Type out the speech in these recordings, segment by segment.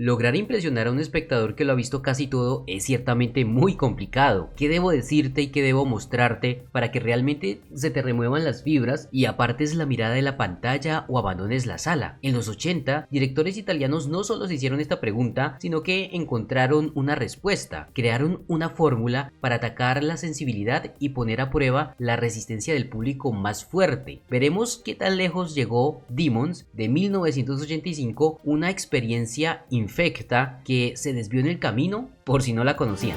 Lograr impresionar a un espectador que lo ha visto casi todo es ciertamente muy complicado. ¿Qué debo decirte y qué debo mostrarte para que realmente se te remuevan las fibras y apartes la mirada de la pantalla o abandones la sala? En los 80, directores italianos no solo se hicieron esta pregunta, sino que encontraron una respuesta. Crearon una fórmula para atacar la sensibilidad y poner a prueba la resistencia del público más fuerte. Veremos qué tan lejos llegó Demons de 1985, una experiencia infecta que se desvió en el camino por si no la conocían.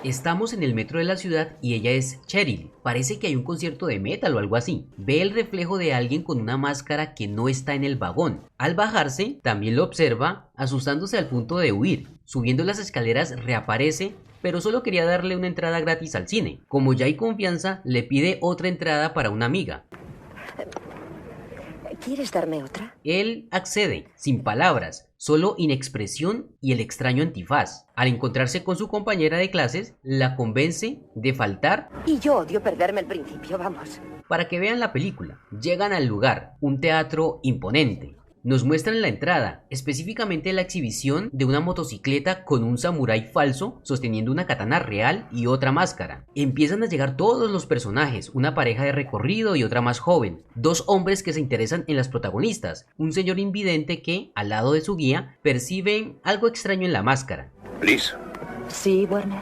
Estamos en el metro de la ciudad y ella es Cheryl. Parece que hay un concierto de metal o algo así. Ve el reflejo de alguien con una máscara que no está en el vagón. Al bajarse, también lo observa, asustándose al punto de huir. Subiendo las escaleras reaparece, pero solo quería darle una entrada gratis al cine. Como ya hay confianza, le pide otra entrada para una amiga. ¿Quieres darme otra? Él accede, sin palabras, solo inexpresión y el extraño antifaz. Al encontrarse con su compañera de clases, la convence de faltar. Y yo odio perderme el principio, vamos. Para que vean la película. Llegan al lugar, un teatro imponente. Nos muestran la entrada, específicamente la exhibición de una motocicleta con un samurái falso sosteniendo una katana real y otra máscara. Empiezan a llegar todos los personajes, una pareja de recorrido y otra más joven, dos hombres que se interesan en las protagonistas, un señor invidente que, al lado de su guía, percibe algo extraño en la máscara. Liz. Sí, Werner.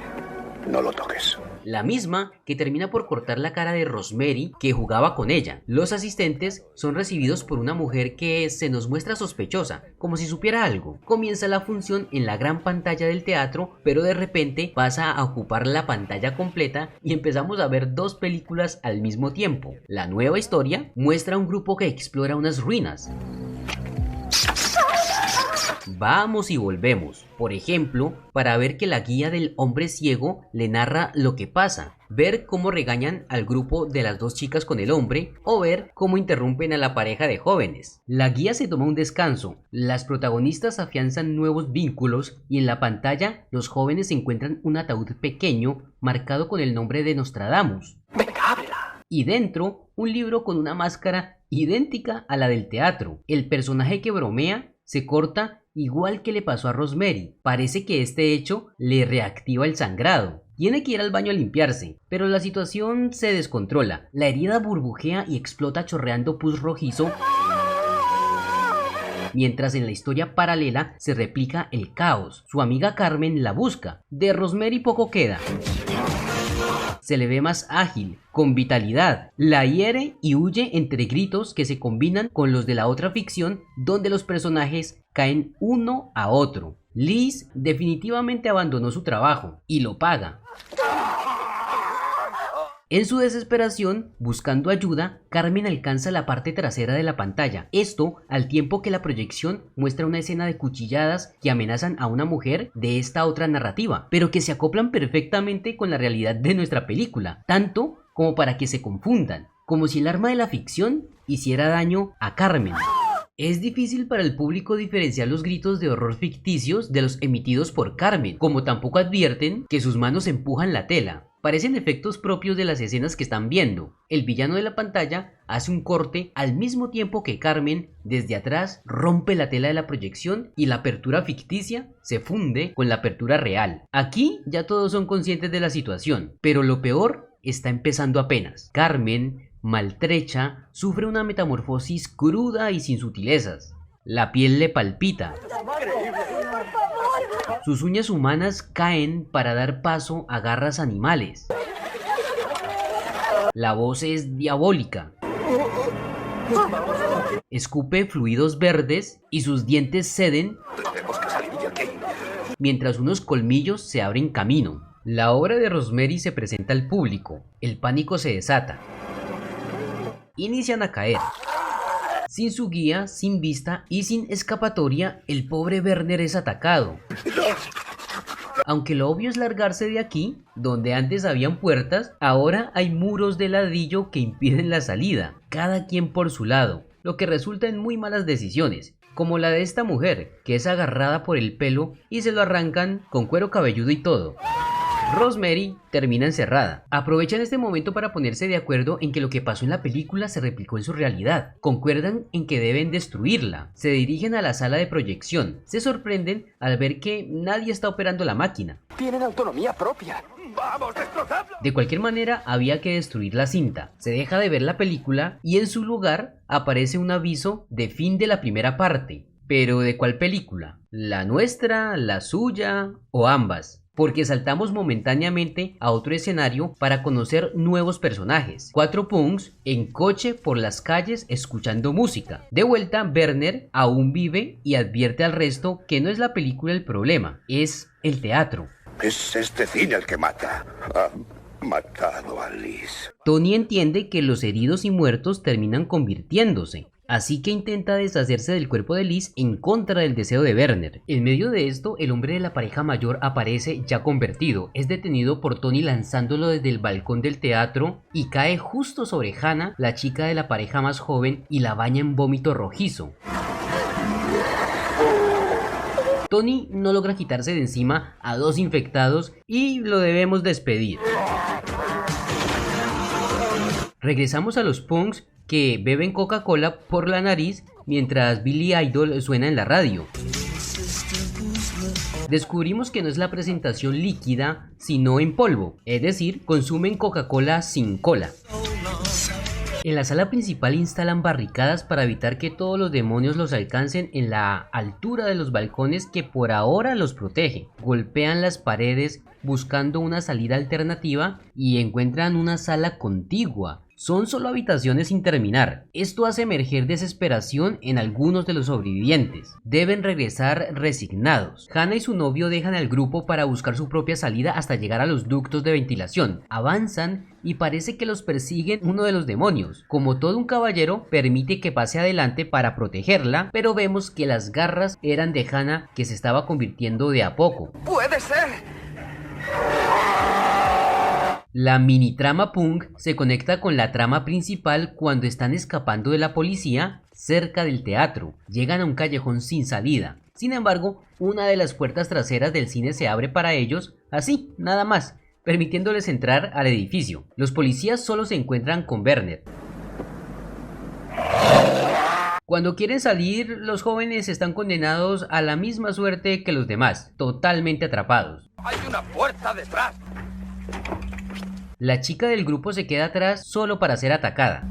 No lo toques. La misma que termina por cortar la cara de Rosemary que jugaba con ella. Los asistentes son recibidos por una mujer que se nos muestra sospechosa, como si supiera algo. Comienza la función en la gran pantalla del teatro, pero de repente pasa a ocupar la pantalla completa y empezamos a ver dos películas al mismo tiempo. La nueva historia muestra a un grupo que explora unas ruinas. Vamos y volvemos, por ejemplo, para ver que la guía del hombre ciego le narra lo que pasa, ver cómo regañan al grupo de las dos chicas con el hombre o ver cómo interrumpen a la pareja de jóvenes. La guía se toma un descanso, las protagonistas afianzan nuevos vínculos y en la pantalla los jóvenes encuentran un ataúd pequeño marcado con el nombre de Nostradamus. Venga, ábrela. Y dentro un libro con una máscara idéntica a la del teatro. El personaje que bromea se corta igual que le pasó a Rosemary. Parece que este hecho le reactiva el sangrado. Tiene que ir al baño a limpiarse, pero la situación se descontrola. La herida burbujea y explota chorreando pus rojizo, mientras en la historia paralela se replica el caos. Su amiga Carmen la busca. De Rosemary poco queda. Se le ve más ágil, con vitalidad, la hiere y huye entre gritos que se combinan con los de la otra ficción donde los personajes caen uno a otro. Liz definitivamente abandonó su trabajo y lo paga. En su desesperación, buscando ayuda, Carmen alcanza la parte trasera de la pantalla. Esto al tiempo que la proyección muestra una escena de cuchilladas que amenazan a una mujer de esta otra narrativa, pero que se acoplan perfectamente con la realidad de nuestra película, tanto como para que se confundan, como si el arma de la ficción hiciera daño a Carmen. Es difícil para el público diferenciar los gritos de horror ficticios de los emitidos por Carmen, como tampoco advierten que sus manos empujan la tela. Parecen efectos propios de las escenas que están viendo. El villano de la pantalla hace un corte al mismo tiempo que Carmen, desde atrás, rompe la tela de la proyección y la apertura ficticia se funde con la apertura real. Aquí ya todos son conscientes de la situación, pero lo peor está empezando apenas. Carmen, maltrecha, sufre una metamorfosis cruda y sin sutilezas. La piel le palpita. Sus uñas humanas caen para dar paso a garras animales. La voz es diabólica. Escupe fluidos verdes y sus dientes ceden mientras unos colmillos se abren camino. La obra de Rosemary se presenta al público. El pánico se desata. Inician a caer. Sin su guía, sin vista y sin escapatoria, el pobre Werner es atacado. Aunque lo obvio es largarse de aquí, donde antes habían puertas, ahora hay muros de ladrillo que impiden la salida, cada quien por su lado, lo que resulta en muy malas decisiones, como la de esta mujer, que es agarrada por el pelo y se lo arrancan con cuero cabelludo y todo. Rosemary termina encerrada. Aprovechan este momento para ponerse de acuerdo en que lo que pasó en la película se replicó en su realidad. Concuerdan en que deben destruirla. Se dirigen a la sala de proyección. Se sorprenden al ver que nadie está operando la máquina. Tienen autonomía propia. ¡Vamos, destrozadla! De cualquier manera, había que destruir la cinta. Se deja de ver la película y en su lugar aparece un aviso de fin de la primera parte. ¿Pero de cuál película? ¿La nuestra, la suya o ambas? Porque saltamos momentáneamente a otro escenario para conocer nuevos personajes. 4 punks en coche por las calles escuchando música. De vuelta, Werner aún vive y advierte al resto que no es la película el problema, es el teatro. Es este cine el que mata. Ha matado a Liz. Tony entiende que los heridos y muertos terminan convirtiéndose. Así que intenta deshacerse del cuerpo de Liz en contra del deseo de Werner. En medio de esto, el hombre de la pareja mayor aparece ya convertido. Es detenido por Tony lanzándolo desde el balcón del teatro y cae justo sobre Hannah, la chica de la pareja más joven, y la baña en vómito rojizo. Tony no logra quitarse de encima a 2 infectados y lo debemos despedir. Regresamos a los punks que beben Coca-Cola por la nariz mientras Billy Idol suena en la radio. Descubrimos que no es la presentación líquida, sino en polvo, es decir, consumen Coca-Cola sin cola. En la sala principal instalan barricadas para evitar que todos los demonios los alcancen en la altura de los balcones que por ahora los protege. Golpean las paredes buscando una salida alternativa y encuentran una sala contigua. Son solo habitaciones sin terminar. Esto hace emerger desesperación en algunos de los sobrevivientes. Deben regresar resignados. Hannah y su novio dejan al grupo para buscar su propia salida hasta llegar a los ductos de ventilación. Avanzan y parece que los persiguen uno de los demonios. Como todo un caballero, permite que pase adelante para protegerla, pero vemos que las garras eran de Hannah, que se estaba convirtiendo de a poco. ¡Puede ser! La mini trama punk se conecta con la trama principal cuando están escapando de la policía cerca del teatro. Llegan a un callejón sin salida. Sin embargo, una de las puertas traseras del cine se abre para ellos, así, nada más, permitiéndoles entrar al edificio. Los policías solo se encuentran con Werner. Cuando quieren salir, los jóvenes están condenados a la misma suerte que los demás, totalmente atrapados. ¡Hay una puerta detrás! La chica del grupo se queda atrás solo para ser atacada.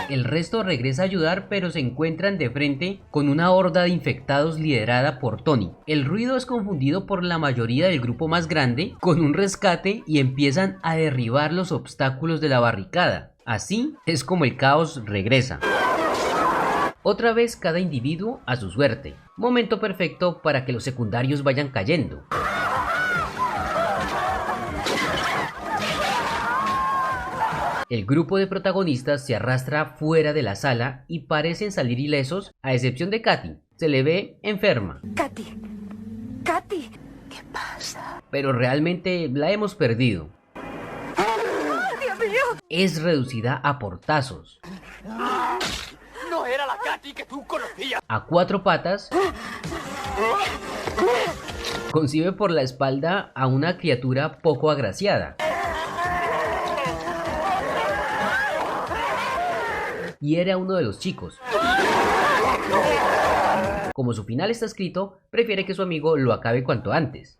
El resto regresa a ayudar, pero se encuentran de frente con una horda de infectados liderada por Tony. El ruido es confundido por la mayoría del grupo más grande con un rescate y empiezan a derribar los obstáculos de la barricada. Así es como el caos regresa. Otra vez cada individuo a su suerte. Momento perfecto para que los secundarios vayan cayendo. El grupo de protagonistas se arrastra fuera de la sala y parecen salir ilesos, a excepción de Katy. Se le ve enferma. Katy. Katy. ¿Qué pasa? Pero realmente la hemos perdido. ¡Oh, Dios mío! Es reducida a portazos. ¡No era la Katy que tú conocías! A 4 patas. Concibe por la espalda a una criatura poco agraciada. Y era uno de los chicos. Como su final está escrito, prefiere que su amigo lo acabe cuanto antes.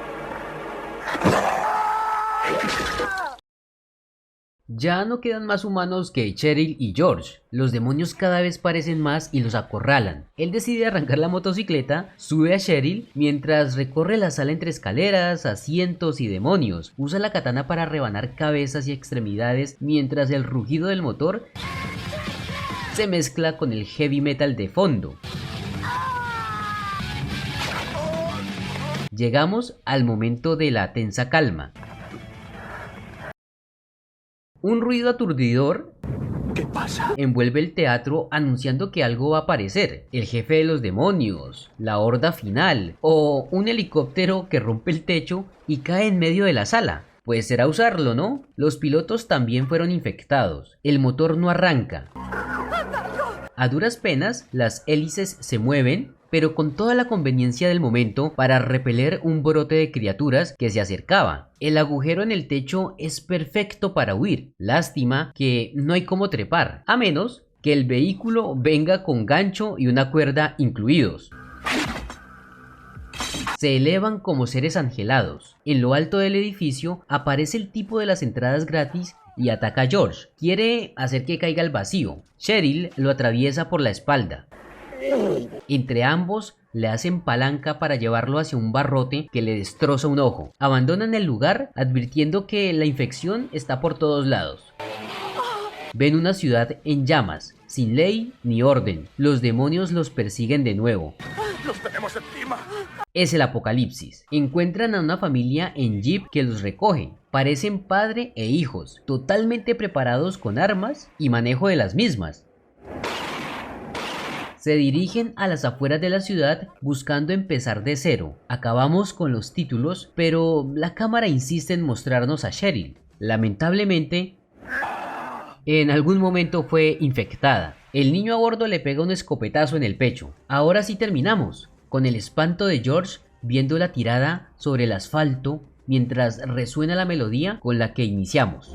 Ya no quedan más humanos que Cheryl y George. Los demonios cada vez parecen más y los acorralan. Él decide arrancar la motocicleta, sube a Cheryl mientras recorre la sala entre escaleras, asientos y demonios. Usa la katana para rebanar cabezas y extremidades mientras el rugido del motor se mezcla con el heavy metal de fondo. Llegamos al momento de la tensa calma. Un ruido aturdidor ¿Qué pasa? envuelve el teatro anunciando que algo va a aparecer. El jefe de los demonios, la horda final o un helicóptero que rompe el techo y cae en medio de la sala. Pues será usarlo, ¿no? Los pilotos también fueron infectados. El motor no arranca. A duras penas, las hélices se mueven, pero con toda la conveniencia del momento para repeler un brote de criaturas que se acercaba. El agujero en el techo es perfecto para huir, lástima que no hay cómo trepar, a menos que el vehículo venga con gancho y una cuerda incluidos. Se elevan como seres angelados. En lo alto del edificio aparece el tipo de las entradas gratis y ataca a George. Quiere hacer que caiga al vacío. Cheryl lo atraviesa por la espalda. Entre ambos le hacen palanca para llevarlo hacia un barrote que le destroza un ojo. Abandonan el lugar advirtiendo que la infección está por todos lados. Ven una ciudad en llamas, sin ley ni orden. Los demonios los persiguen de nuevo. ¡Los tenemos encima! Es el apocalipsis. Encuentran a una familia en jeep que los recoge. Parecen padre e hijos, totalmente preparados con armas y manejo de las mismas. Se dirigen a las afueras de la ciudad buscando empezar de cero. Acabamos con los títulos, pero la cámara insiste en mostrarnos a Cheryl. Lamentablemente, en algún momento fue infectada. El niño a bordo le pega un escopetazo en el pecho. Ahora sí terminamos, con el espanto de George viendo la tirada sobre el asfalto mientras resuena la melodía con la que iniciamos.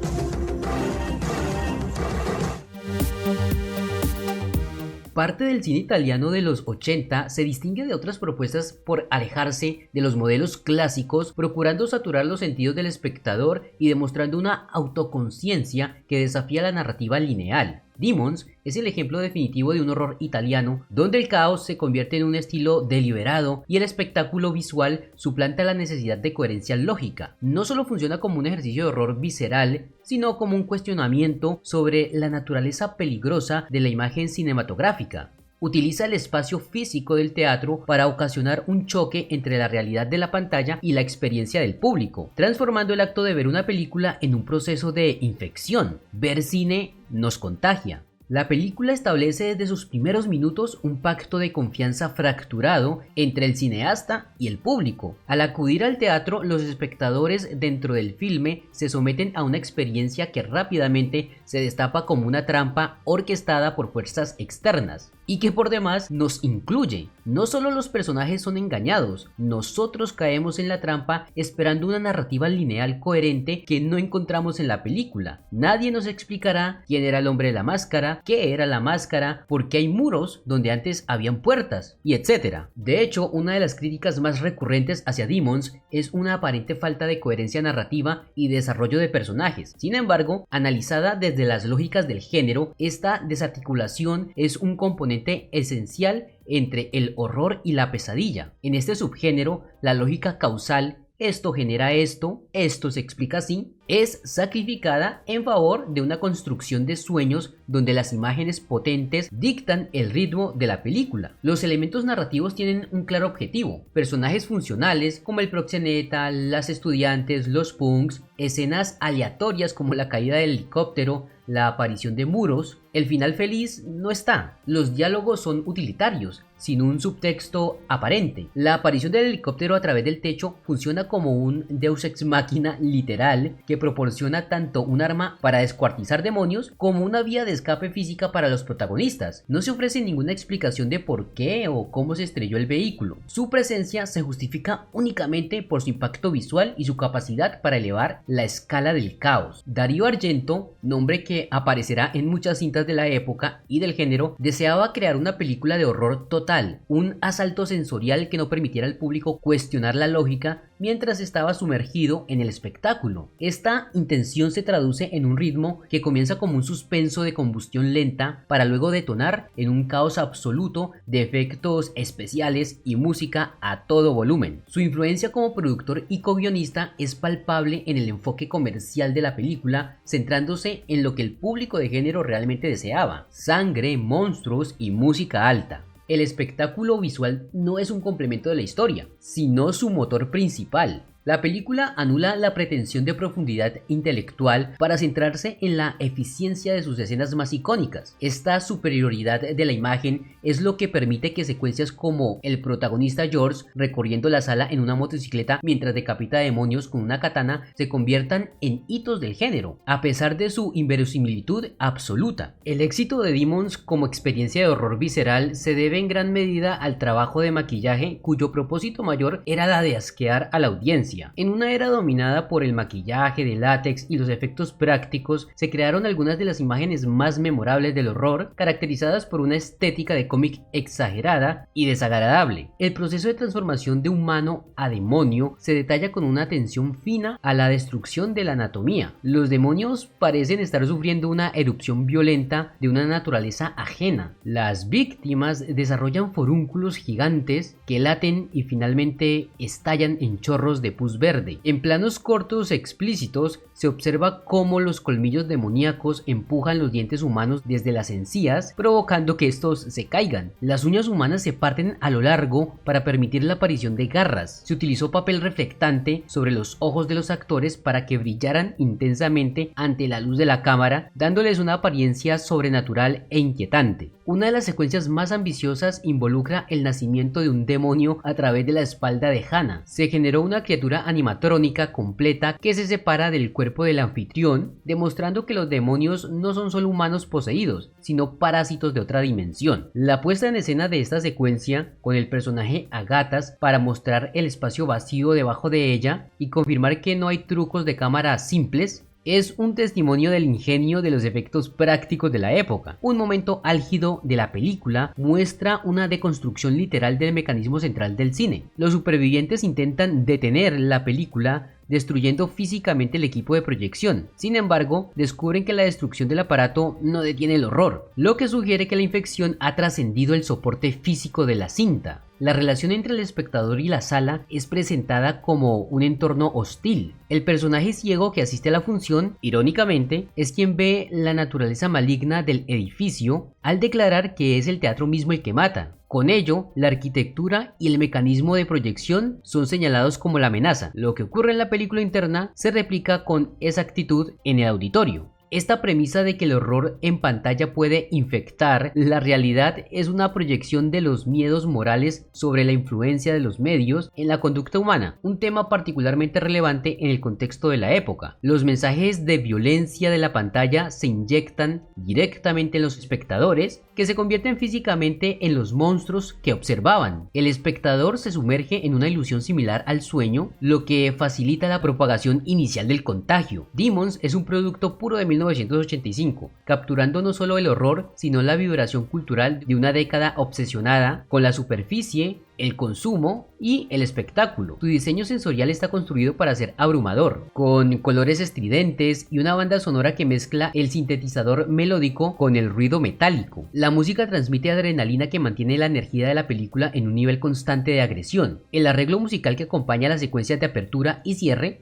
Parte del cine italiano de los 80 se distingue de otras propuestas por alejarse de los modelos clásicos, procurando saturar los sentidos del espectador y demostrando una autoconciencia que desafía la narrativa lineal. Demons es el ejemplo definitivo de un horror italiano donde el caos se convierte en un estilo deliberado y el espectáculo visual suplanta la necesidad de coherencia lógica. No solo funciona como un ejercicio de horror visceral, sino como un cuestionamiento sobre la naturaleza peligrosa de la imagen cinematográfica. Utiliza el espacio físico del teatro para ocasionar un choque entre la realidad de la pantalla y la experiencia del público, transformando el acto de ver una película en un proceso de infección. Ver cine nos contagia. La película establece desde sus primeros minutos un pacto de confianza fracturado entre el cineasta y el público. Al acudir al teatro, los espectadores dentro del filme se someten a una experiencia que rápidamente se destapa como una trampa orquestada por fuerzas externas y que por demás nos incluye. No solo los personajes son engañados, nosotros caemos en la trampa esperando una narrativa lineal coherente que no encontramos en la película. Nadie nos explicará quién era el hombre de la máscara, qué era la máscara, por qué hay muros donde antes habían puertas, y etc. De hecho, una de las críticas más recurrentes hacia Demons es una aparente falta de coherencia narrativa y desarrollo de personajes. Sin embargo, analizada desde las lógicas del género, esta desarticulación es un componente esencial entre el horror y la pesadilla. En este subgénero, la lógica causal, esto genera esto se explica así, es sacrificada en favor de una construcción de sueños donde las imágenes potentes dictan el ritmo de la película. Los elementos narrativos tienen un claro objetivo: personajes funcionales como el proxeneta, las estudiantes, los punks, escenas aleatorias como la caída del helicóptero, la aparición de muros. El final feliz no está. Los diálogos son utilitarios, sin un subtexto aparente. La aparición del helicóptero a través del techo funciona como un Deus ex machina literal que proporciona tanto un arma para descuartizar demonios como una vía de escape física para los protagonistas. No se ofrece ninguna explicación de por qué o cómo se estrelló el vehículo. Su presencia se justifica únicamente por su impacto visual y su capacidad para elevar la escala del caos. Dario Argento, nombre que aparecerá en muchas cintas de la época y del género, deseaba crear una película de horror total, un asalto sensorial que no permitiera al público cuestionar la lógica mientras estaba sumergido en el espectáculo. Esta intención se traduce en un ritmo que comienza como un suspenso de combustión lenta para luego detonar en un caos absoluto de efectos especiales y música a todo volumen. Su influencia como productor y co-guionista es palpable en el enfoque comercial de la película, centrándose en lo que el público de género realmente deseaba: sangre, monstruos y música alta. El espectáculo visual no es un complemento de la historia, sino su motor principal. La película anula la pretensión de profundidad intelectual para centrarse en la eficiencia de sus escenas más icónicas. Esta superioridad de la imagen es lo que permite que secuencias como el protagonista George recorriendo la sala en una motocicleta mientras decapita demonios con una katana se conviertan en hitos del género, a pesar de su inverosimilitud absoluta. El éxito de Demons como experiencia de horror visceral se debe en gran medida al trabajo de maquillaje cuyo propósito mayor era la de asquear a la audiencia. En una era dominada por el maquillaje de látex y los efectos prácticos, se crearon algunas de las imágenes más memorables del horror, caracterizadas por una estética de cómic exagerada y desagradable. El proceso de transformación de humano a demonio se detalla con una atención fina a la destrucción de la anatomía. Los demonios parecen estar sufriendo una erupción violenta de una naturaleza ajena. Las víctimas desarrollan forúnculos gigantes que laten y finalmente estallan en chorros de pus verde. En planos cortos explícitos se observa cómo los colmillos demoníacos empujan los dientes humanos desde las encías, provocando que estos se caigan. Las uñas humanas se parten a lo largo para permitir la aparición de garras. Se utilizó papel reflectante sobre los ojos de los actores para que brillaran intensamente ante la luz de la cámara, dándoles una apariencia sobrenatural e inquietante. Una de las secuencias más ambiciosas involucra el nacimiento de un demonio a través de la espalda de Hannah. Se generó una criatura animatrónica completa que se separa del cuerpo del anfitrión, demostrando que los demonios no son solo humanos poseídos, sino parásitos de otra dimensión. La puesta en escena de esta secuencia, con el personaje Agathas para mostrar el espacio vacío debajo de ella y confirmar que no hay trucos de cámara simples, es un testimonio del ingenio de los efectos prácticos de la época. Un momento álgido de la película muestra una deconstrucción literal del mecanismo central del cine. Los supervivientes intentan detener la película destruyendo físicamente el equipo de proyección. Sin embargo, descubren que la destrucción del aparato no detiene el horror, lo que sugiere que la infección ha trascendido el soporte físico de la cinta. La relación entre el espectador y la sala es presentada como un entorno hostil. El personaje ciego que asiste a la función, irónicamente, es quien ve la naturaleza maligna del edificio al declarar que es el teatro mismo el que mata. Con ello, la arquitectura y el mecanismo de proyección son señalados como la amenaza. Lo que ocurre en la película interna se replica con exactitud en el auditorio. Esta premisa de que el horror en pantalla puede infectar la realidad es una proyección de los miedos morales sobre la influencia de los medios en la conducta humana, un tema particularmente relevante en el contexto de la época. Los mensajes de violencia de la pantalla se inyectan directamente en los espectadores, que se convierten físicamente en los monstruos que observaban. El espectador se sumerge en una ilusión similar al sueño, lo que facilita la propagación inicial del contagio. Demons es un producto puro de 1985, capturando no solo el horror, sino la vibración cultural de una década obsesionada con la superficie, el consumo y el espectáculo. Su diseño sensorial está construido para ser abrumador, con colores estridentes y una banda sonora que mezcla el sintetizador melódico con el ruido metálico. La música transmite adrenalina que mantiene la energía de la película en un nivel constante de agresión. El arreglo musical que acompaña las secuencias de apertura y cierre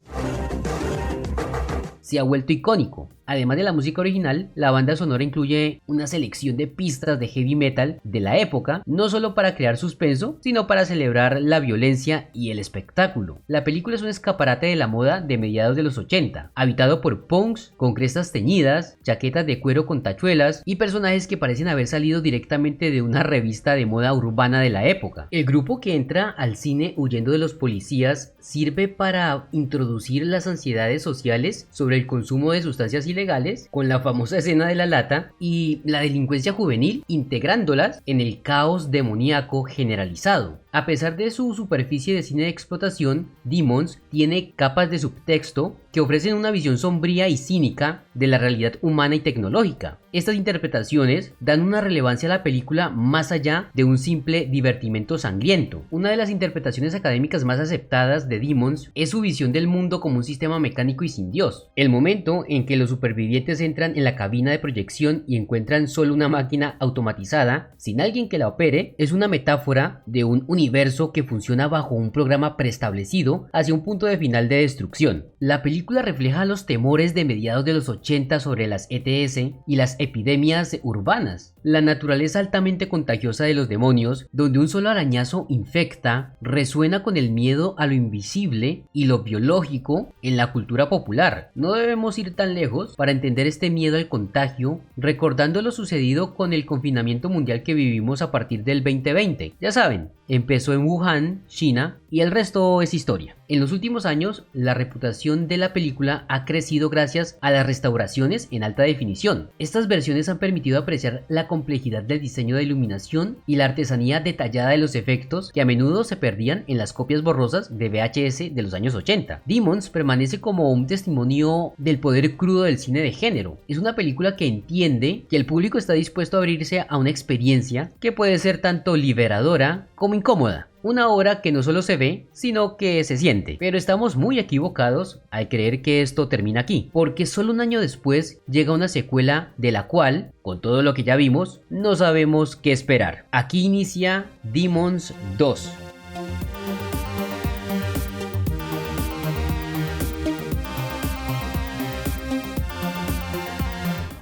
se ha vuelto icónico. Además de la música original, la banda sonora incluye una selección de pistas de heavy metal de la época, no solo para crear suspenso, sino para celebrar la violencia y el espectáculo. La película es un escaparate de la moda de mediados de los 80, habitado por punks con crestas teñidas, chaquetas de cuero con tachuelas y personajes que parecen haber salido directamente de una revista de moda urbana de la época. El grupo que entra al cine huyendo de los policías sirve para introducir las ansiedades sociales sobre el consumo de sustancias ilegales, con la famosa escena de la lata, y la delincuencia juvenil, integrándolas en el caos demoníaco generalizado. A pesar de su superficie de cine de explotación, Demons tiene capas de subtexto que ofrecen una visión sombría y cínica de la realidad humana y tecnológica. Estas interpretaciones dan una relevancia a la película más allá de un simple divertimento sangriento. Una de las interpretaciones académicas más aceptadas de Demons es su visión del mundo como un sistema mecánico y sin Dios. El momento en que los supervivientes entran en la cabina de proyección y encuentran solo una máquina automatizada, sin alguien que la opere, es una metáfora de un universo que funciona bajo un programa preestablecido hacia un punto de final de destrucción. La película refleja los temores de mediados de los 80 sobre las ETS y las epidemias urbanas. La naturaleza altamente contagiosa de los demonios, donde un solo arañazo infecta, resuena con el miedo a lo invisible y lo biológico en la cultura popular. No debemos ir tan lejos para entender este miedo al contagio, recordando lo sucedido con el confinamiento mundial que vivimos a partir del 2020. Ya saben, empezó en Wuhan, China, y el resto es historia. En los últimos años, la reputación de la película ha crecido gracias a las restauraciones en alta definición. Estas versiones han permitido apreciar la complejidad del diseño de iluminación y la artesanía detallada de los efectos que a menudo se perdían en las copias borrosas de VHS de los años 80. Demons permanece como un testimonio del poder crudo del cine de género. Es una película que entiende que el público está dispuesto a abrirse a una experiencia que puede ser tanto liberadora como incómoda. Una obra que no solo se ve, sino que se siente. Pero estamos muy equivocados al creer que esto termina aquí, porque solo un año después llega una secuela de la cual, con todo lo que ya vimos, no sabemos qué esperar. Aquí inicia Demons 2.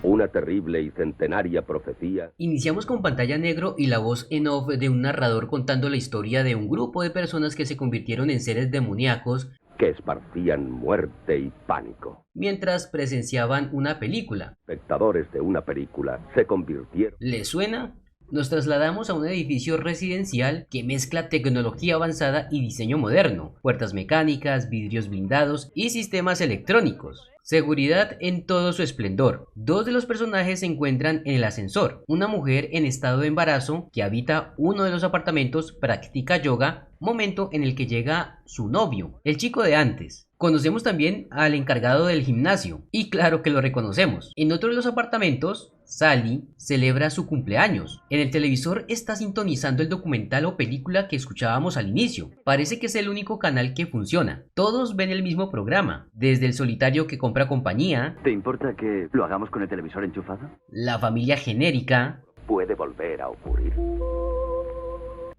Una terrible y centenaria profecía. Iniciamos con pantalla negro y la voz en off de un narrador contando la historia de un grupo de personas que se convirtieron en seres demoníacos Que esparcían muerte y pánico. mientras presenciaban una película. Espectadores de una película se convirtieron. ¿Les suena? Nos trasladamos a un edificio residencial que mezcla tecnología avanzada y diseño moderno, puertas mecánicas, vidrios blindados y sistemas electrónicos. Seguridad en todo su esplendor. Dos de los personajes se encuentran en el ascensor. Una mujer en estado de embarazo que habita uno de los apartamentos practica yoga, momento en el que llega su novio, el chico de antes. Conocemos también al encargado del gimnasio, y claro que lo reconocemos. En otro de los apartamentos, Sally celebra su cumpleaños. En el televisor está sintonizando el documental o película que escuchábamos al inicio. Parece que es el único canal que funciona. Todos ven el mismo programa, desde el solitario que compra compañía. ¿Te importa que lo hagamos con el televisor enchufado? La familia genérica. Puede volver a ocurrir.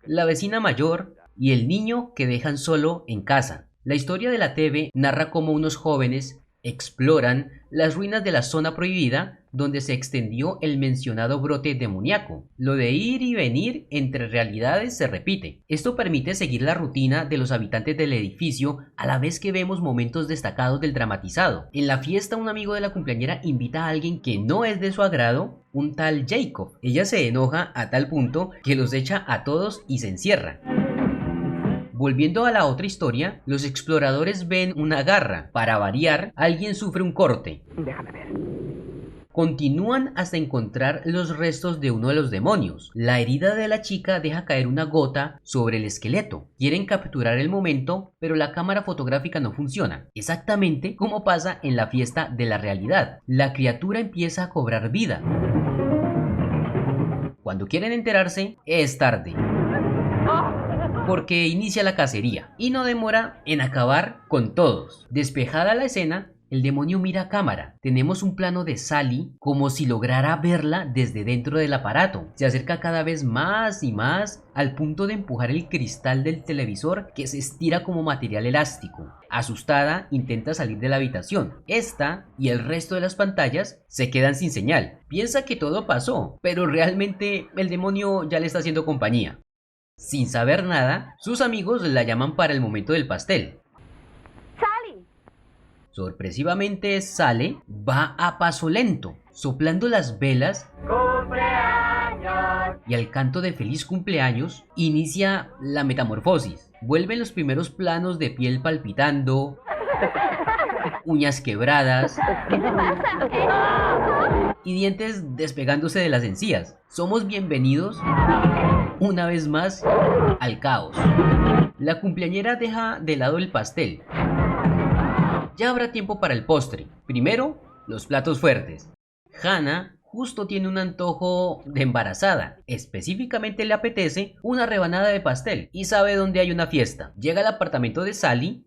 La vecina mayor y el niño que dejan solo en casa. La historia de la TV narra cómo unos jóvenes exploran las ruinas de la zona prohibida donde se extendió el mencionado brote demoníaco. Lo de ir y venir entre realidades se repite. Esto permite seguir la rutina de los habitantes del edificio a la vez que vemos momentos destacados del dramatizado. En la fiesta, un amigo de la cumpleañera invita a alguien que no es de su agrado, un tal Jacob. Ella se enoja a tal punto que los echa a todos y se encierra. Volviendo a la otra historia, los exploradores ven una garra. Para variar, alguien sufre un corte. Déjame ver. Continúan hasta encontrar los restos de uno de los demonios. La herida de la chica deja caer una gota sobre el esqueleto. Quieren capturar el momento, pero la cámara fotográfica no funciona. Exactamente como pasa en la fiesta de la realidad. La criatura empieza a cobrar vida. Cuando quieren enterarse, es tarde. Porque inicia la cacería y no demora en acabar con todos. Despejada la escena, el demonio mira a cámara. Tenemos un plano de Sally como si lograra verla desde dentro del aparato. Se acerca cada vez más y más al punto de empujar el cristal del televisor que se estira como material elástico. Asustada, intenta salir de la habitación. Esta y el resto de las pantallas se quedan sin señal. Piensa que todo pasó, pero realmente el demonio ya le está haciendo compañía. Sin saber nada, sus amigos la llaman para el momento del pastel. ¡Sally! Sorpresivamente, Sally va a paso lento, soplando las velas. ¡Cumpleaños! Y al canto de feliz cumpleaños, inicia la metamorfosis. Vuelven los primeros planos de piel palpitando, uñas quebradas y dientes despegándose de las encías. Somos bienvenidos una vez más al caos. La cumpleañera deja de lado el pastel. Ya habrá tiempo para el postre. Primero, los platos fuertes. Hannah justo tiene un antojo de embarazada. Específicamente le apetece una rebanada de pastel y sabe dónde hay una fiesta. Llega al apartamento de Sally.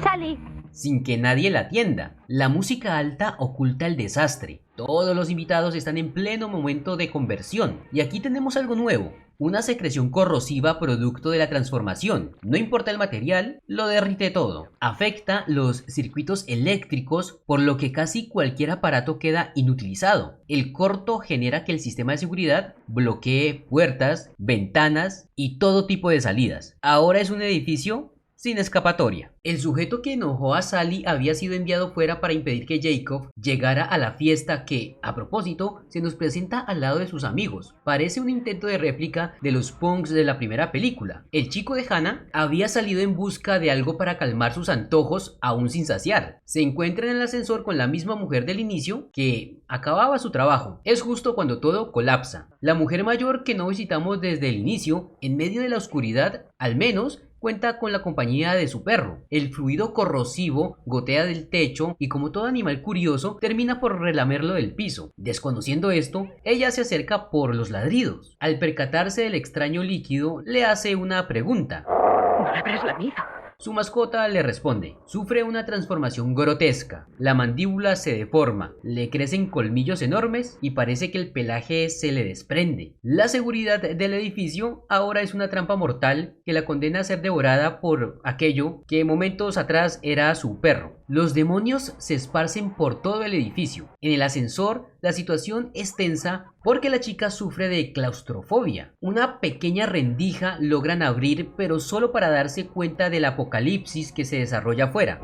¡Sally! Sin que nadie la atienda. La música alta oculta el desastre. Todos los invitados están en pleno momento de conversión. Y aquí tenemos algo nuevo. una secreción corrosiva producto de la transformación. No importa el material, lo derrite todo. Afecta los circuitos eléctricos, por lo que casi cualquier aparato queda inutilizado. El corto genera que el sistema de seguridad bloquee puertas, ventanas y todo tipo de salidas. Ahora es un edificio sin escapatoria. El sujeto que enojó a Sally había sido enviado fuera para impedir que Jacob llegara a la fiesta que, a propósito, se nos presenta al lado de sus amigos. Parece un intento de réplica de los punks de la primera película. El chico de Hannah había salido en busca de algo para calmar sus antojos aún sin saciar. Se encuentra en el ascensor con la misma mujer del inicio que acababa su trabajo. Es justo cuando todo colapsa. La mujer mayor que no visitamos desde el inicio, en medio de la oscuridad, al menos, cuenta con la compañía de su perro. El fluido corrosivo gotea del techo y, como todo animal curioso, termina por relamerlo del piso. Desconociendo esto, ella se acerca por los ladridos. Al percatarse del extraño líquido, le hace una pregunta. ¿No le habrás lamido? Su mascota le responde. Sufre una transformación grotesca. La mandíbula se deforma, le crecen colmillos enormes y parece que el pelaje se le desprende. La seguridad del edificio ahora es una trampa mortal que la condena a ser devorada por aquello que momentos atrás era su perro. Los demonios se esparcen por todo el edificio. En el ascensor, la situación es tensa porque la chica sufre de claustrofobia. Una pequeña rendija logran abrir, pero solo para darse cuenta del apocalipsis que se desarrolla afuera.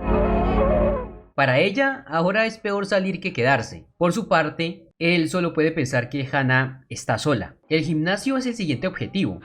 Para ella, ahora es peor salir que quedarse. Por su parte, él solo puede pensar que Hannah está sola. El gimnasio es el siguiente objetivo.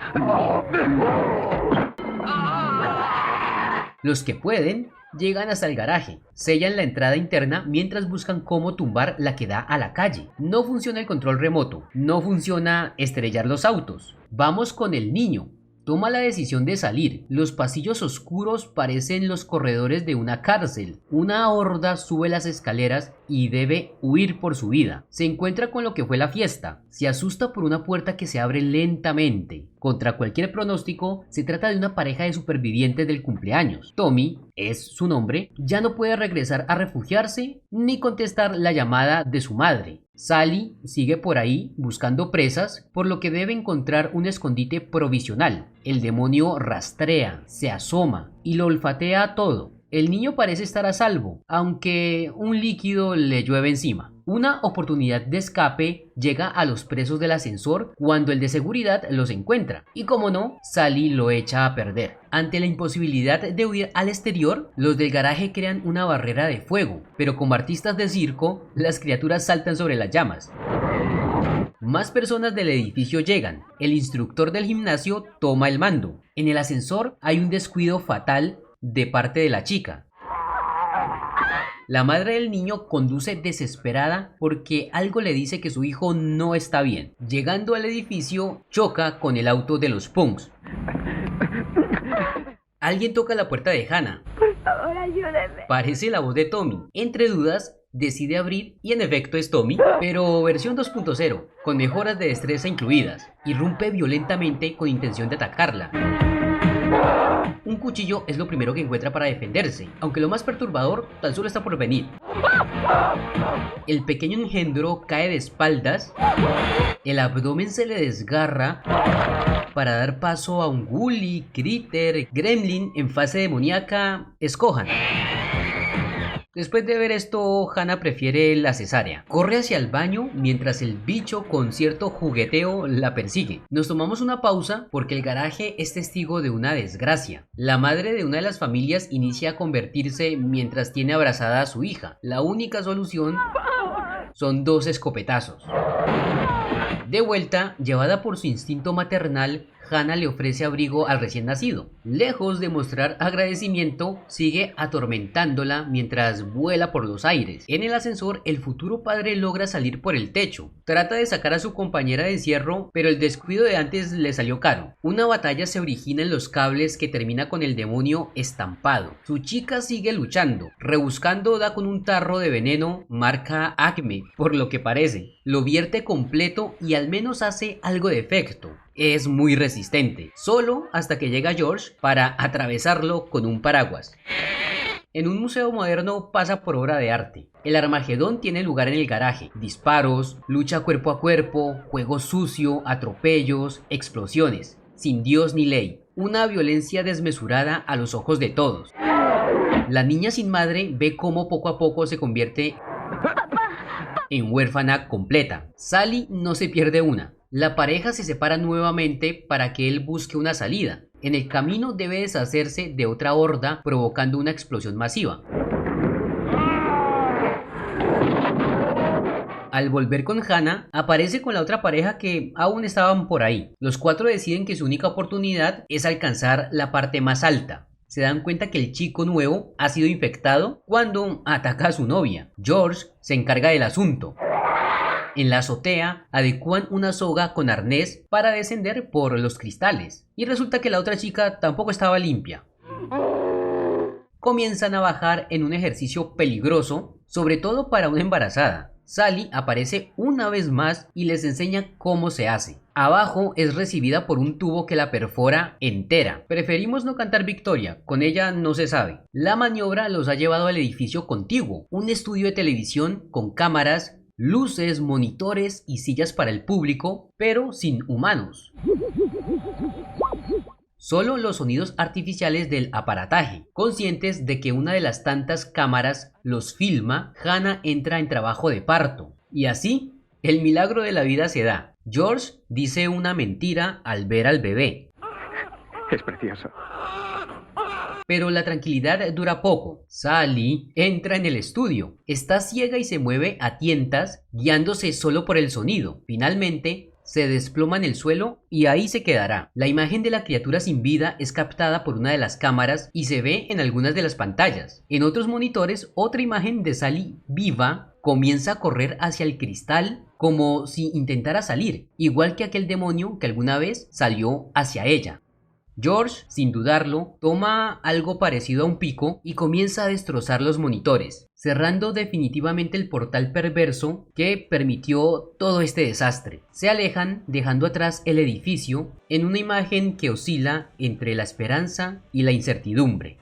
Los que pueden llegan hasta el garaje, sellan la entrada interna mientras buscan cómo tumbar la que da a la calle. No funciona el control remoto, no funciona estrellar los autos. Vamos con el niño. Toma la decisión de salir. Los pasillos oscuros parecen los corredores de una cárcel. Una horda sube las escaleras y debe huir por su vida. Se encuentra con lo que fue la fiesta. Se asusta por una puerta que se abre lentamente. Contra cualquier pronóstico, se trata de una pareja de supervivientes del cumpleaños. Tommy, es su nombre, ya no puede regresar a refugiarse ni contestar la llamada de su madre. Sally sigue por ahí buscando presas, por lo que debe encontrar un escondite provisional. El demonio rastrea, se asoma y lo olfatea todo. El niño parece estar a salvo, aunque un líquido le llueve encima. Una oportunidad de escape llega a los presos del ascensor cuando el de seguridad los encuentra. Y como no, Sally lo echa a perder. Ante la imposibilidad de huir al exterior, los del garaje crean una barrera de fuego, pero como artistas de circo, las criaturas saltan sobre las llamas. Más personas del edificio llegan. El instructor del gimnasio toma el mando. En el ascensor hay un descuido fatal de parte de la chica. La madre del niño conduce desesperada porque algo le dice que su hijo no está bien. Llegando al edificio, choca con el auto de los punks. Alguien toca la puerta de Hannah. Por favor, ayúdeme. Parece la voz de Tommy. Entre dudas, decide abrir y en efecto es Tommy, pero versión 2.0, con mejoras de destreza incluidas. Irrumpe violentamente con intención de atacarla. Un cuchillo es lo primero que encuentra para defenderse, aunque lo más perturbador tan solo está por venir. El pequeño engendro cae de espaldas, el abdomen se le desgarra para dar paso a un ghoulie, critter, gremlin en fase demoníaca. Escojan. Después de ver esto, Hannah prefiere la cesárea. Corre hacia el baño mientras el bicho con cierto jugueteo la persigue. Nos tomamos una pausa porque el garaje es testigo de una desgracia. La madre de una de las familias inicia a convertirse mientras tiene abrazada a su hija. La única solución son 2 escopetazos. De vuelta, llevada por su instinto maternal, Hannah le ofrece abrigo al recién nacido. Lejos de mostrar agradecimiento, sigue atormentándola mientras vuela por los aires. En el ascensor, el futuro padre logra salir por el techo. Trata de sacar a su compañera de encierro, pero el descuido de antes le salió caro. Una batalla se origina en los cables que termina con el demonio estampado. Su chica sigue luchando. Rebuscando da con un tarro de veneno marca Acme, por lo que parece. Lo vierte completo y al menos hace algo de efecto. Es muy resistente, solo hasta que llega George para atravesarlo con un paraguas. En un museo moderno pasa por obra de arte. El Armagedón tiene lugar en el garaje. Disparos, lucha cuerpo a cuerpo, juego sucio, atropellos, explosiones. Sin Dios ni ley. Una violencia desmesurada a los ojos de todos. La niña sin madre ve cómo poco a poco se convierte en huérfana completa. Sally no se pierde una. La pareja se separa nuevamente para que él busque una salida. En el camino debe deshacerse de otra horda provocando una explosión masiva. Al volver con Hannah, aparece con la otra pareja que aún estaban por ahí. Los cuatro deciden que su única oportunidad es alcanzar la parte más alta. Se dan cuenta que el chico nuevo ha sido infectado cuando ataca a su novia. George se encarga del asunto. En la azotea adecúan una soga con arnés para descender por los cristales. Y resulta que la otra chica tampoco estaba limpia. Comienzan a bajar en un ejercicio peligroso, sobre todo para una embarazada. Sally aparece una vez más y les enseña cómo se hace. Abajo es recibida por un tubo que la perfora entera. Preferimos no cantar victoria, con ella no se sabe. La maniobra los ha llevado al edificio contiguo, un estudio de televisión con cámaras, luces, monitores y sillas para el público, pero sin humanos. Solo los sonidos artificiales del aparataje. Conscientes de que una de las tantas cámaras los filma, Hannah entra en trabajo de parto. Y así, el milagro de la vida se da. George dice una mentira al ver al bebé. Es precioso. Pero la tranquilidad dura poco. Sally entra en el estudio. Está ciega y se mueve a tientas, guiándose solo por el sonido. Finalmente, se desploma en el suelo y ahí se quedará. La imagen de la criatura sin vida es captada por una de las cámaras y se ve en algunas de las pantallas. En otros monitores, otra imagen de Sally viva comienza a correr hacia el cristal como si intentara salir, igual que aquel demonio que alguna vez salió hacia ella. George, sin dudarlo, toma algo parecido a un pico y comienza a destrozar los monitores, cerrando definitivamente el portal perverso que permitió todo este desastre. Se alejan, dejando atrás el edificio en una imagen que oscila entre la esperanza y la incertidumbre.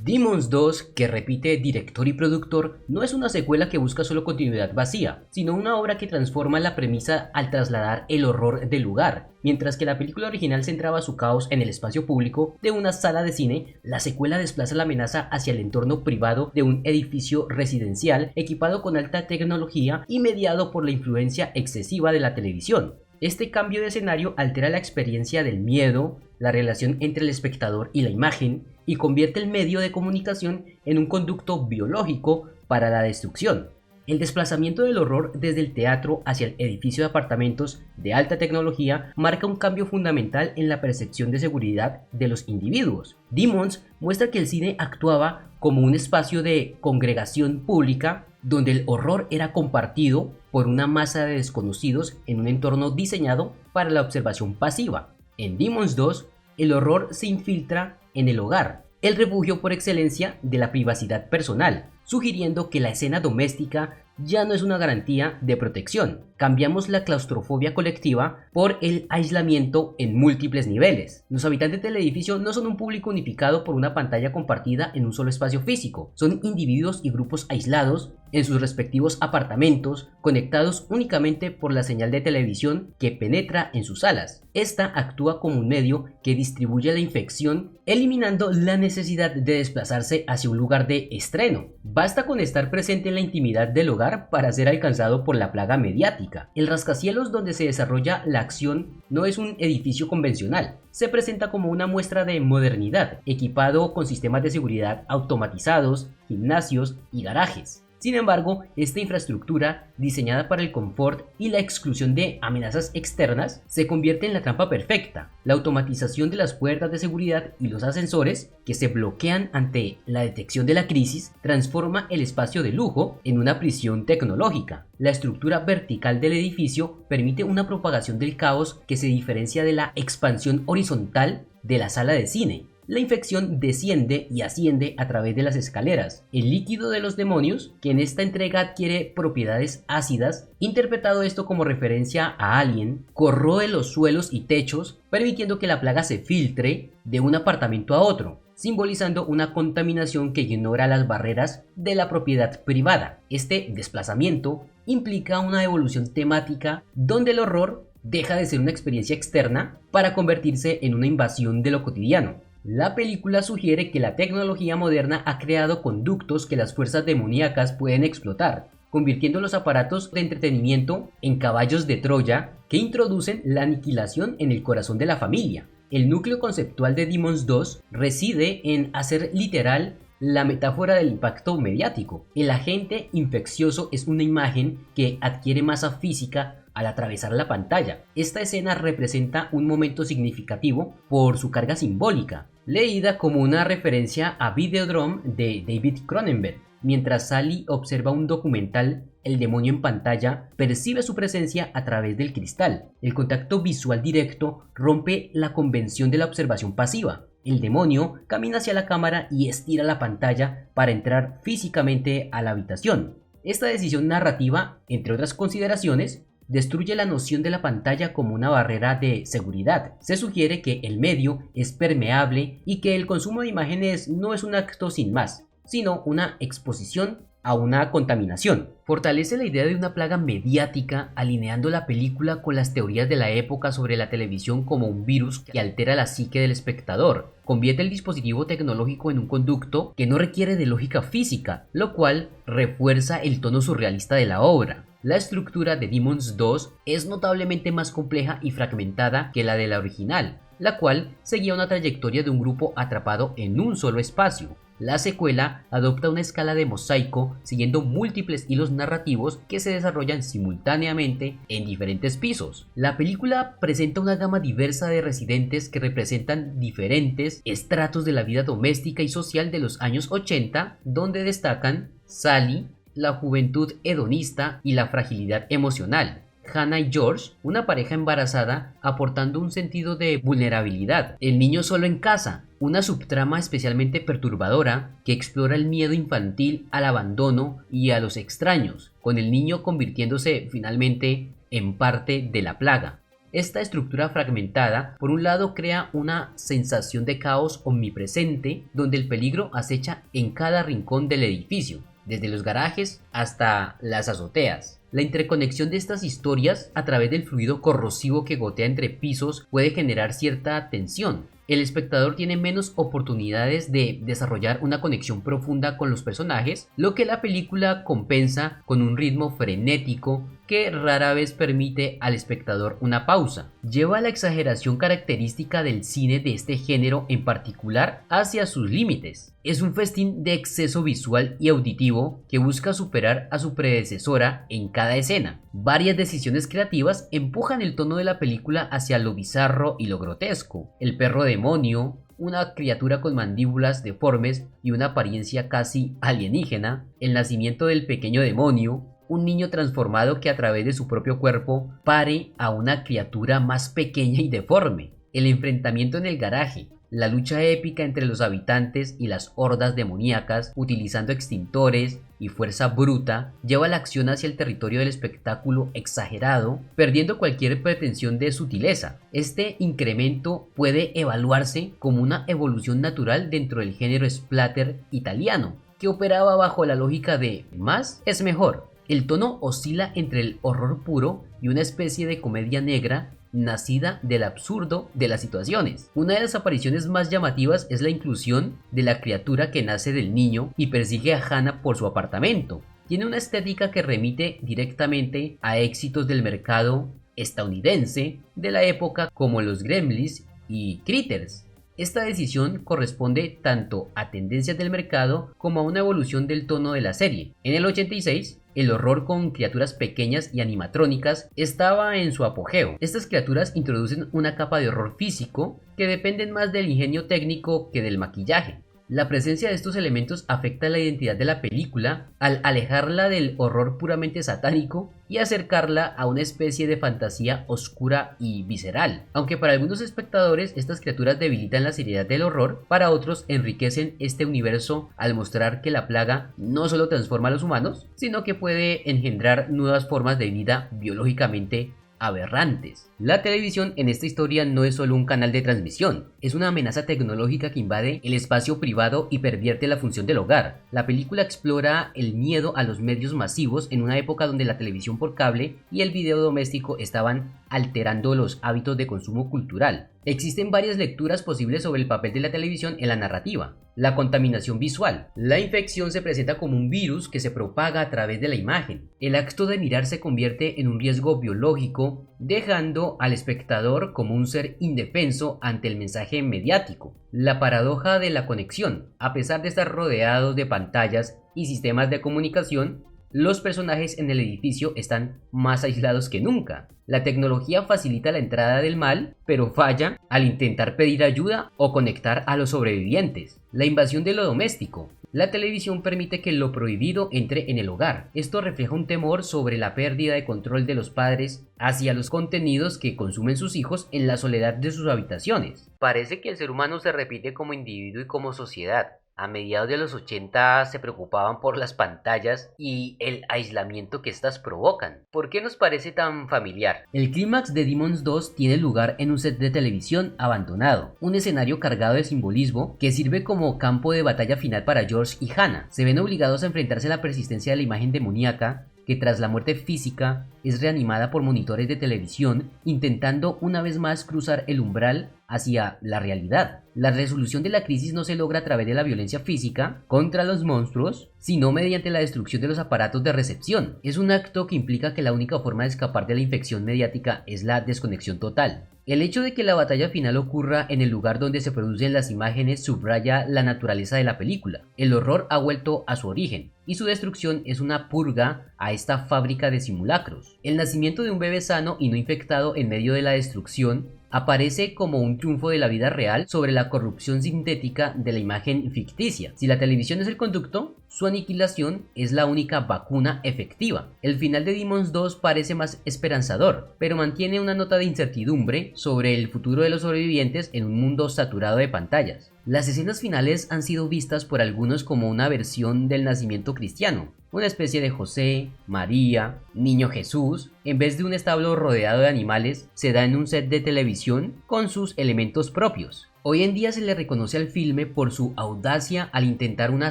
Demons 2, que repite director y productor, no es una secuela que busca solo continuidad vacía, sino una obra que transforma la premisa al trasladar el horror del lugar. Mientras que la película original centraba su caos en el espacio público de una sala de cine, la secuela desplaza la amenaza hacia el entorno privado de un edificio residencial equipado con alta tecnología y mediado por la influencia excesiva de la televisión. Este cambio de escenario altera la experiencia del miedo, la relación entre el espectador y la imagen, y convierte el medio de comunicación en un conducto biológico para la destrucción. El desplazamiento del horror desde el teatro hacia el edificio de apartamentos de alta tecnología marca un cambio fundamental en la percepción de seguridad de los individuos. Demons muestra que el cine actuaba como un espacio de congregación pública donde el horror era compartido por una masa de desconocidos en un entorno diseñado para la observación pasiva. En Demons 2, el horror se infiltra en el hogar, el refugio por excelencia de la privacidad personal, sugiriendo que la escena doméstica ya no es una garantía de protección. Cambiamos la claustrofobia colectiva por el aislamiento en múltiples niveles. Los habitantes del edificio no son un público unificado por una pantalla compartida en un solo espacio físico. Son individuos y grupos aislados en sus respectivos apartamentos, conectados únicamente por la señal de televisión que penetra en sus salas. Esta actúa como un medio que distribuye la infección, eliminando la necesidad de desplazarse hacia un lugar de estreno. Basta con estar presente en la intimidad del hogar para ser alcanzado por la plaga mediática. El rascacielos donde se desarrolla la acción no es un edificio convencional. Se presenta como una muestra de modernidad, equipado con sistemas de seguridad automatizados, gimnasios y garajes. Sin embargo, esta infraestructura, diseñada para el confort y la exclusión de amenazas externas, se convierte en la trampa perfecta. La automatización de las puertas de seguridad y los ascensores, que se bloquean ante la detección de la crisis, transforma el espacio de lujo en una prisión tecnológica. La estructura vertical del edificio permite una propagación del caos que se diferencia de la expansión horizontal de la sala de cine. La infección desciende y asciende a través de las escaleras. El líquido de los demonios, que en esta entrega adquiere propiedades ácidas, interpretado esto como referencia a Alien, corroe los suelos y techos, permitiendo que la plaga se filtre de un apartamento a otro. simbolizando una contaminación que ignora las barreras de la propiedad privada. Este desplazamiento implica una evolución temática donde el horror deja de ser una experiencia externa para convertirse en una invasión de lo cotidiano. La película sugiere que la tecnología moderna ha creado conductos que las fuerzas demoníacas pueden explotar, convirtiendo los aparatos de entretenimiento en caballos de Troya que introducen la aniquilación en el corazón de la familia. El núcleo conceptual de Demons 2 reside en hacer literal la metáfora del impacto mediático. El agente infeccioso es una imagen que adquiere masa física al atravesar la pantalla. Esta escena representa un momento significativo por su carga simbólica, leída como una referencia a Videodrome de David Cronenberg. Mientras Sally observa un documental, el demonio en pantalla percibe su presencia a través del cristal. El contacto visual directo rompe la convención de la observación pasiva. El demonio camina hacia la cámara y estira la pantalla para entrar físicamente a la habitación. Esta decisión narrativa, entre otras consideraciones, destruye la noción de la pantalla como una barrera de seguridad. Se sugiere que el medio es permeable y que el consumo de imágenes no es un acto sin más, sino una exposición a una contaminación. Fortalece la idea de una plaga mediática, alineando la película con las teorías de la época sobre la televisión como un virus que altera la psique del espectador. Convierte el dispositivo tecnológico en un conducto que no requiere de lógica física, lo cual refuerza el tono surrealista de la obra. La estructura de Demons 2 es notablemente más compleja y fragmentada que la de la original, la cual seguía una trayectoria de un grupo atrapado en un solo espacio. La secuela adopta una escala de mosaico siguiendo múltiples hilos narrativos que se desarrollan simultáneamente en diferentes pisos. La película presenta una gama diversa de residentes que representan diferentes estratos de la vida doméstica y social de los años 80, donde destacan Sally, la juventud hedonista y la fragilidad emocional; Hannah y George, una pareja embarazada aportando un sentido de vulnerabilidad; el niño solo en casa, una subtrama especialmente perturbadora que explora el miedo infantil al abandono y a los extraños, con el niño convirtiéndose finalmente en parte de la plaga. Esta estructura fragmentada, por un lado, crea una sensación de caos omnipresente, donde el peligro acecha en cada rincón del edificio, desde los garajes hasta las azoteas. La interconexión de estas historias a través del fluido corrosivo que gotea entre pisos puede generar cierta tensión. El espectador tiene menos oportunidades de desarrollar una conexión profunda con los personajes, lo que la película compensa con un ritmo frenético que rara vez permite al espectador una pausa. Lleva la exageración característica del cine de este género en particular hacia sus límites. Es un festín de exceso visual y auditivo que busca superar a su predecesora en cada escena. Varias decisiones creativas empujan el tono de la película hacia lo bizarro y lo grotesco. El perro demonio, una criatura con mandíbulas deformes y una apariencia casi alienígena; el nacimiento del pequeño demonio, un niño transformado que a través de su propio cuerpo pare a una criatura más pequeña y deforme; el enfrentamiento en el garaje, la lucha épica entre los habitantes y las hordas demoníacas utilizando extintores y fuerza bruta, lleva la acción hacia el territorio del espectáculo exagerado, perdiendo cualquier pretensión de sutileza. Este incremento puede evaluarse como una evolución natural dentro del género splatter italiano, que operaba bajo la lógica de más es mejor. El tono oscila entre el horror puro y una especie de comedia negra nacida del absurdo de las situaciones. Una de las apariciones más llamativas es la inclusión de la criatura que nace del niño y persigue a Hannah por su apartamento. Tiene una estética que remite directamente a éxitos del mercado estadounidense de la época como los Gremlins y Critters. Esta decisión corresponde tanto a tendencias del mercado como a una evolución del tono de la serie. En el 86, el horror con criaturas pequeñas y animatrónicas estaba en su apogeo. Estas criaturas introducen una capa de horror físico que dependen más del ingenio técnico que del maquillaje. La presencia de estos elementos afecta la identidad de la película al alejarla del horror puramente satánico y acercarla a una especie de fantasía oscura y visceral. Aunque para algunos espectadores estas criaturas debilitan la seriedad del horror, para otros enriquecen este universo al mostrar que la plaga no solo transforma a los humanos, sino que puede engendrar nuevas formas de vida biológicamente aberrantes. La televisión en esta historia no es solo un canal de transmisión, es una amenaza tecnológica que invade el espacio privado y pervierte la función del hogar. La película explora el miedo a los medios masivos en una época donde la televisión por cable y el video doméstico estaban alterando los hábitos de consumo cultural. Existen varias lecturas posibles sobre el papel de la televisión en la narrativa. La contaminación visual. La infección se presenta como un virus que se propaga a través de la imagen. El acto de mirar se convierte en un riesgo biológico, dejando al espectador como un ser indefenso ante el mensaje mediático. La paradoja de la conexión. A pesar de estar rodeados de pantallas y sistemas de comunicación, los personajes en el edificio están más aislados que nunca. La tecnología facilita la entrada del mal, pero falla al intentar pedir ayuda o conectar a los sobrevivientes. La invasión de lo doméstico. La televisión permite que lo prohibido entre en el hogar. Esto refleja un temor sobre la pérdida de control de los padres hacia los contenidos que consumen sus hijos en la soledad de sus habitaciones. Parece que el ser humano se repite como individuo y como sociedad. A mediados de los 80 se preocupaban por las pantallas y el aislamiento que éstas provocan. ¿Por qué nos parece tan familiar? El clímax de Demons 2 tiene lugar en un set de televisión abandonado, un escenario cargado de simbolismo que sirve como campo de batalla final para George y Hannah. Se ven obligados a enfrentarse a la persistencia de la imagen demoníaca que tras la muerte física es reanimada por monitores de televisión, intentando una vez más cruzar el umbral hacia la realidad. La resolución de la crisis no se logra a través de la violencia física contra los monstruos, sino mediante la destrucción de los aparatos de recepción. Es un acto que implica que la única forma de escapar de la infección mediática es la desconexión total. El hecho de que la batalla final ocurra en el lugar donde se producen las imágenes subraya la naturaleza de la película. El horror ha vuelto a su origen, y su destrucción es una purga a esta fábrica de simulacros. El nacimiento de un bebé sano y no infectado en medio de la destrucción aparece como un triunfo de la vida real sobre la corrupción sintética de la imagen ficticia. Si la televisión es el conducto, su aniquilación es la única vacuna efectiva. El final de Demons 2 parece más esperanzador, pero mantiene una nota de incertidumbre sobre el futuro de los sobrevivientes en un mundo saturado de pantallas. Las escenas finales han sido vistas por algunos como una versión del nacimiento cristiano, una especie de José, María, Niño Jesús, en vez de un establo rodeado de animales, se da en un set de televisión con sus elementos propios. Hoy en día se le reconoce al filme por su audacia al intentar una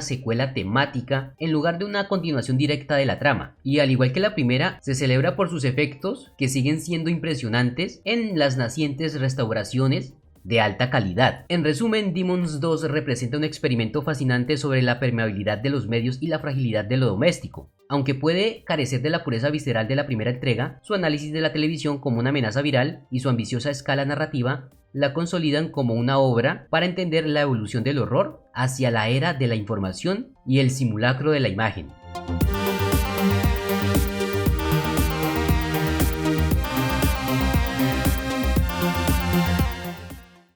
secuela temática en lugar de una continuación directa de la trama, y al igual que la primera, se celebra por sus efectos que siguen siendo impresionantes en las nacientes restauraciones de alta calidad. En resumen, Demons 2 representa un experimento fascinante sobre la permeabilidad de los medios y la fragilidad de lo doméstico. Aunque puede carecer de la pureza visceral de la primera entrega, su análisis de la televisión como una amenaza viral y su ambiciosa escala narrativa la consolidan como una obra para entender la evolución del horror hacia la era de la información y el simulacro de la imagen.